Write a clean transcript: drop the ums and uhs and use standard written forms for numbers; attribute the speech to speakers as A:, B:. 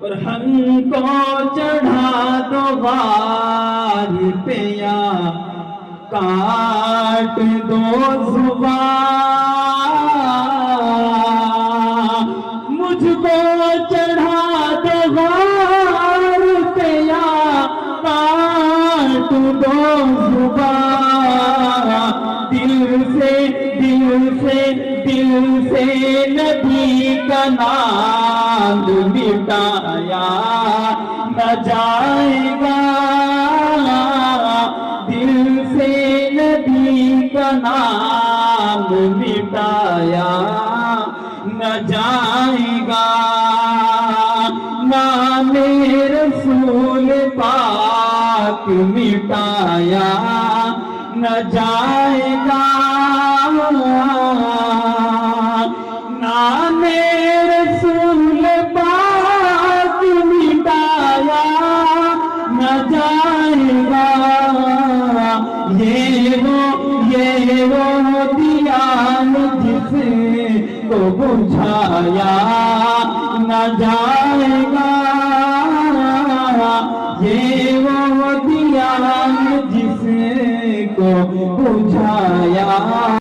A: اور ہم کو چڑھا دو غار پہ یا کاٹ دو زبان، مجھ کو چڑھا دو غار پہ یا کاٹ دو زبان، دل سے نبی کا نام مٹایا نہ جائے گا، دل سے نبی کا نام مٹایا نہ جائے گا، نام رسول پاک مٹایا نہ جائے گا، نام رسول پاک مٹایا نہ جائے گا، یہ وہ دیان جس کو بجھایا نہ جائے گا، یہ وہ دیان جس کو بجھایا